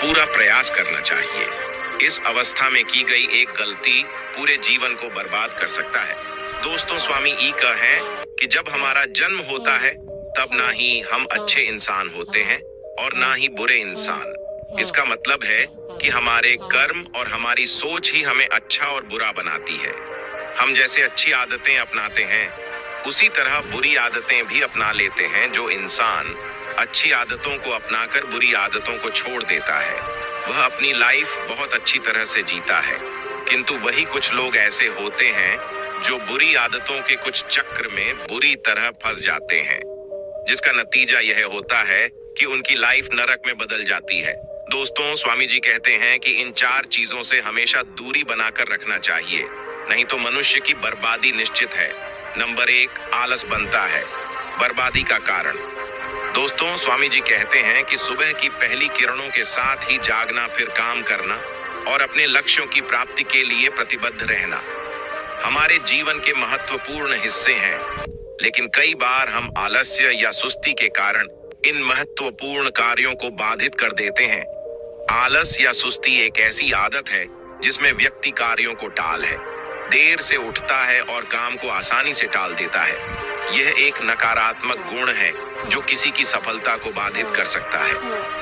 पूरा प्रयास करना चाहिए। इस अवस्था में की गई एक गलती पूरे जीवन को बर्बाद कर सकता है। दोस्तों, स्वामी ई का है कि जब हमारा जन्म होता है तब ना ही हम अच्छे इंसान होते हैं और ना ही बुरे इंसान। इसका मतलब है कि हमारे कर्म और हमारी सोच ही हमें अच्छा और बुरा बनाती है। हम जैसे अच्छी आदतें अपनाते हैं उसी तरह बुरी आदतें भी अपना लेते हैं। जो इंसान अच्छी आदतों को अपनाकर बुरी आदतों को छोड़ देता है वह अपनी लाइफ बहुत अच्छी तरह से जीता है। किंतु वही कुछ लोग ऐसे होते हैं जो बुरी आदतों के कुछ चक्र में बुरी तरह फंस जाते हैं, जिसका नतीजा यह होता है कि उनकी लाइफ नरक में बदल जाती है। दोस्तों, स्वामी जी कहते हैं कि इन 4 चीजों से हमेशा दूरी बनाकर रखना चाहिए, नहीं तो मनुष्य की बर्बादी निश्चित है। नंबर 1, आलस बनता है बर्बादी का कारण। दोस्तों, स्वामी जी कहते हैं कि सुबह की पहली किरणों के साथ ही जागना, फिर काम करना और अपने लक्ष्यों की प्राप्ति के लिए प्रतिबद्ध रहना हमारे जीवन के महत्वपूर्ण हिस्से हैं। लेकिन कई बार हम आलस्य या सुस्ती के कारण इन महत्वपूर्ण कार्यों को बाधित कर देते हैं। आलस या सुस्ती एक ऐसी आदत है जिसमें व्यक्ति कार्यों को टाल है, देर से उठता है और काम को आसानी से टाल देता है। यह एक नकारात्मक गुण है जो किसी की सफलता को बाधित कर सकता है।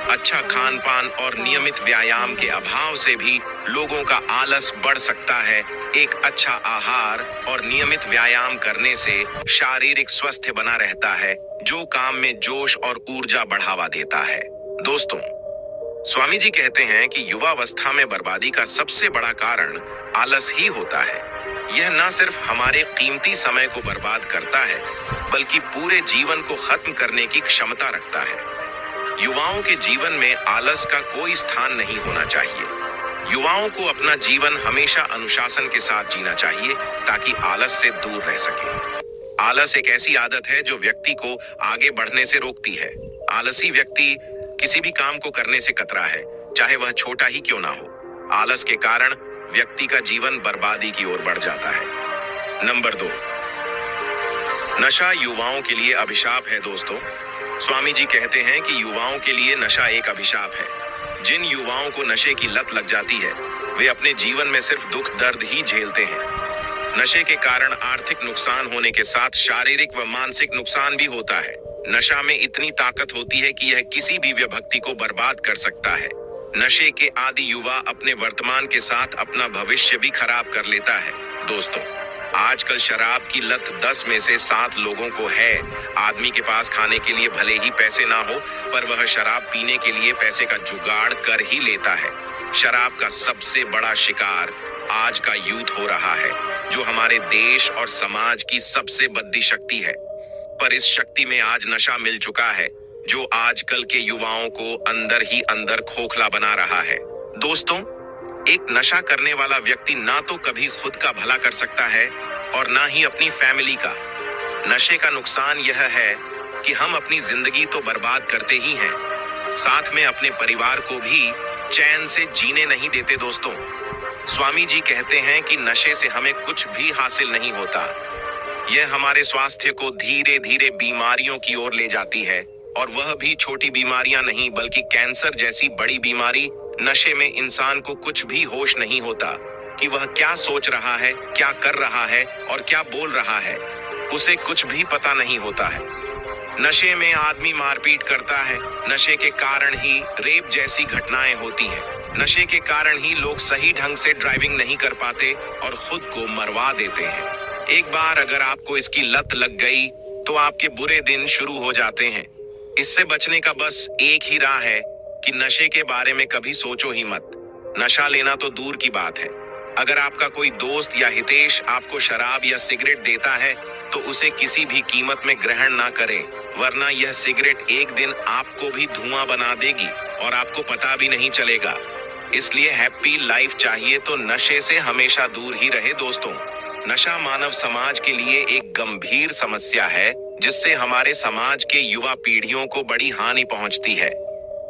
अच्छा खान पान और नियमित व्यायाम के अभाव से भी लोगों का आलस बढ़ सकता है। एक अच्छा आहार और नियमित व्यायाम करने से शारीरिक स्वास्थ्य बना रहता है, जो काम में जोश और ऊर्जा बढ़ावा देता है। दोस्तों, स्वामी जी कहते हैं कि युवावस्था में बर्बादी का सबसे बड़ा कारण आलस ही होता है। यह न सिर्फ हमारे कीमती समय को बर्बाद करता है बल्कि पूरे जीवन को खत्म करने की क्षमता रखता है। युवाओं के जीवन में आलस का कोई स्थान नहीं होना चाहिए। युवाओं को अपना जीवन हमेशा अनुशासन के साथ जीना चाहिए ताकि आलस से दूर रह सके। आलस एक ऐसी आदत है जो व्यक्ति को आगे बढ़ने से रोकती है। आलसी व्यक्ति किसी भी काम को करने से कतरा है, चाहे वह छोटा ही क्यों ना हो। आलस के कारण व्यक्ति का जीवन बर्बादी की ओर बढ़ जाता है। नंबर 2, नशा युवाओं के लिए अभिशाप है। दोस्तों, स्वामी जी कहते हैं कि युवाओं के लिए नशा एक अभिशाप है। जिन युवाओं को नशे की लत लग जाती है वे अपने जीवन में सिर्फ दुख दर्द ही झेलते हैं। नशे के कारण आर्थिक नुकसान होने के साथ शारीरिक व मानसिक नुकसान भी होता है। नशा में इतनी ताकत होती है कि यह किसी भी व्यक्ति को बर्बाद कर सकता है। नशे के आदि युवा अपने वर्तमान के साथ अपना भविष्य भी खराब कर लेता है। दोस्तों, आजकल शराब की लत 10 में से 7 लोगों को है। आदमी के पास खाने के लिए भले ही पैसे ना हो पर वह शराब पीने के लिए पैसे का जुगाड़ कर ही लेता है। शराब का सबसे बड़ा शिकार आज का यूथ हो रहा है, जो हमारे देश और समाज की सबसे बड़ी शक्ति है। पर इस शक्ति में आज नशा मिल चुका है जो आजकल के युवाओं को अंदर ही अंदर खोखला बना रहा है। दोस्तों, एक नशा करने वाला व्यक्ति ना तो कभी खुद का भला कर सकता है और ना ही अपनी फैमिली का। नशे का नुकसान यह है कि हम अपनी जिंदगी तो बर्बाद करते ही हैं, साथ में अपने परिवार को भी चैन से जीने नहीं देते। दोस्तों, स्वामी जी कहते हैं कि नशे से हमें कुछ भी हासिल नहीं होता। यह हमारे स्वास्थ्य को धीरे धीरे बीमारियों की ओर ले जाती है, और वह भी छोटी बीमारियां नहीं बल्कि कैंसर जैसी बड़ी बीमारी। नशे में इंसान को कुछ भी होश नहीं होता कि वह क्या सोच रहा है, क्या कर रहा है और क्या बोल रहा है। उसे कुछ भी पता नहीं होता है। नशे में आदमी मारपीट करता है। नशे के कारण ही रेप जैसी घटनाएं होती हैं। नशे के कारण ही लोग सही ढंग से ड्राइविंग नहीं कर पाते और खुद को मरवा देते हैं। एक बार अगर आपको इसकी लत लग गई तो आपके बुरे दिन शुरू हो जाते हैं। इससे बचने का बस एक ही राह है कि नशे के बारे में कभी सोचो ही मत। नशा लेना तो दूर की बात है। अगर आपका कोई दोस्त या हितेश आपको शराब या सिगरेट देता है तो उसे किसी भी कीमत में ग्रहण ना करें, वरना यह सिगरेट एक दिन आपको भी धुआं बना देगी और आपको पता भी नहीं चलेगा। इसलिए हैप्पी लाइफ चाहिए तो नशे से हमेशा दूर ही रहे। दोस्तों, नशा मानव समाज के लिए एक गंभीर समस्या है जिससे हमारे समाज के युवा पीढ़ियों को बड़ी हानि पहुंचती है।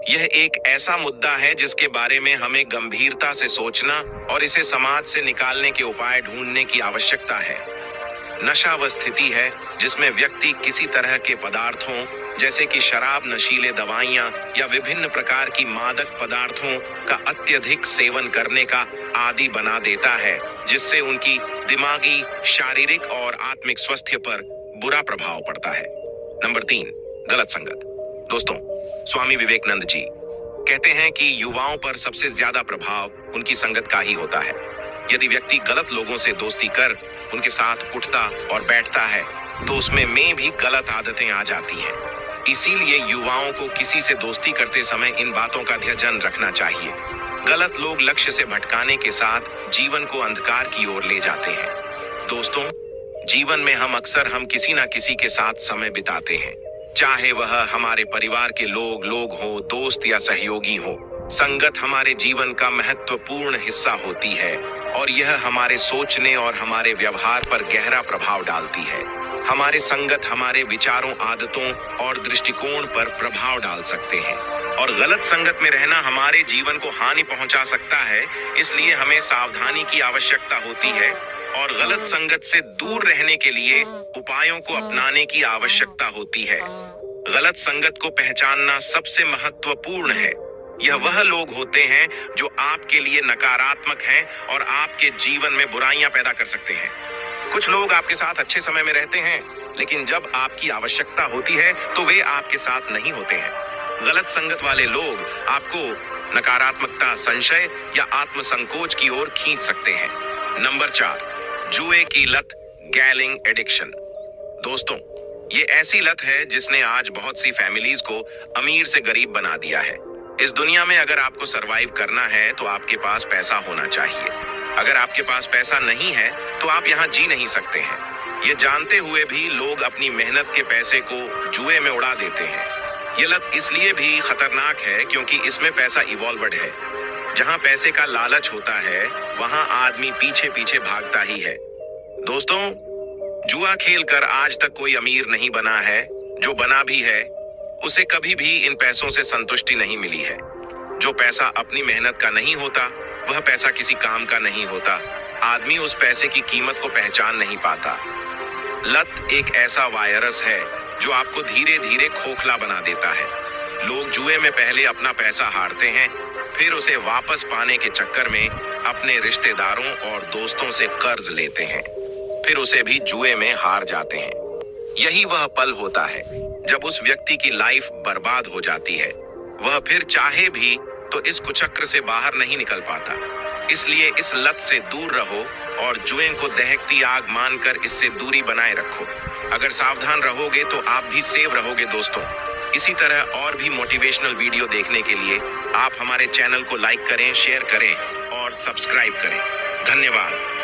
यह एक ऐसा मुद्दा है जिसके बारे में हमें गंभीरता से सोचना और इसे समाज से निकालने के उपाय ढूंढने की आवश्यकता है। नशा वह स्थिति है जिसमें व्यक्ति किसी तरह के पदार्थों जैसे कि शराब, नशीले दवाइयां या विभिन्न प्रकार की मादक पदार्थों का अत्यधिक सेवन करने का आदी बना देता है, जिससे उनकी दिमागी, शारीरिक और आत्मिक स्वास्थ्य पर बुरा प्रभाव पड़ता है। नंबर 3, गलत संगत। दोस्तों, स्वामी विवेकानंद जी कहते हैं कि युवाओं पर सबसे ज्यादा प्रभाव उनकी संगत का ही होता है। यदि व्यक्ति गलत लोगों से दोस्ती कर उनके साथ उठता और बैठता है तो उसमें भी गलत आदतें आ जाती हैं। इसीलिए युवाओं को किसी से दोस्ती करते समय इन बातों का ध्यान रखना चाहिए। गलत लोग लक्ष्य से भटकाने के साथ जीवन को अंधकार की ओर ले जाते हैं। दोस्तों, जीवन में हम अक्सर किसी ना किसी के साथ समय बिताते हैं, चाहे वह हमारे परिवार के लोग हो, दोस्त या सहयोगी हो। संगत हमारे जीवन का महत्वपूर्ण हिस्सा होती है और यह हमारे सोचने और हमारे व्यवहार पर गहरा प्रभाव डालती है। हमारे संगत हमारे विचारों, आदतों और दृष्टिकोण पर प्रभाव डाल सकते हैं और गलत संगत में रहना हमारे जीवन को हानि पहुंचा सकता है। इसलिए हमें सावधानी की आवश्यकता होती है और गलत संगत से दूर रहने के लिए उपायों को अपनाने की आवश्यकता होती है। गलत संगत को पहचानना सबसे महत्वपूर्ण है। यह वह लोग होते हैं जो आपके लिए नकारात्मक हैं और आपके जीवन में बुराइयां पैदा कर सकते हैं। कुछ लोग आपके साथ अच्छे समय में रहते हैं, लेकिन जब आपकी आवश्यकता होती है तो वे आपके साथ नहीं होते हैं। गलत संगत वाले लोग आपको नकारात्मकता, संशय या आत्मसंकोच की ओर खींच सकते हैं। नंबर 4, जुए की लत, गैम्बलिंग एडिक्शन। दोस्तों, ये ऐसी लत है जिसने आज बहुत सी फैमिलीज को अमीर से गरीब बना दिया है। इस दुनिया में अगर आपको सरवाइव करना है तो आपके पास पैसा होना चाहिए। अगर आपके पास पैसा नहीं है तो आप यहाँ जी नहीं सकते हैं। ये जानते हुए भी लोग अपनी मेहनत के पैसे को जुए में उड़ा देते हैं। ये लत इसलिए भी खतरनाक है क्योंकि इसमें पैसा इवॉल्वड है। जहाँ पैसे का लालच होता है वहाँ आदमी पीछे पीछे भागता ही है। दोस्तों, जुआ खेलकर आज तक कोई अमीर नहीं बना है। जो बना भी है उसे कभी भी इन पैसों से संतुष्टि नहीं मिली है। जो पैसा अपनी मेहनत का नहीं होता वह पैसा किसी काम का नहीं होता। आदमी उस पैसे की कीमत को पहचान नहीं पाता। लत एक ऐसा वायरस है जो आपको धीरे धीरे खोखला बना देता है। लोग जुए में पहले अपना पैसा हारते हैं, फिर उसे वापस पाने के चक्कर में अपने रिश्तेदारों और दोस्तों से कर्ज लेते हैं, फिर उसे भी जुए में हार जाते हैं। यही वह पल होता है जब उस व्यक्ति की लाइफ बर्बाद हो जाती है। वह फिर चाहे भी तो इस कुचक्र से बाहर नहीं निकल पाता। इसलिए इस लत से दूर रहो और जुए को दहकती आग मानकर इससे दूरी बनाए रखो। अगर सावधान रहोगे तो आप भी सेव रहोगे। दोस्तों, इसी तरह और भी मोटिवेशनल वीडियो देखने के लिए आप हमारे चैनल को लाइक करें, शेयर करें और सब्सक्राइब करें। धन्यवाद।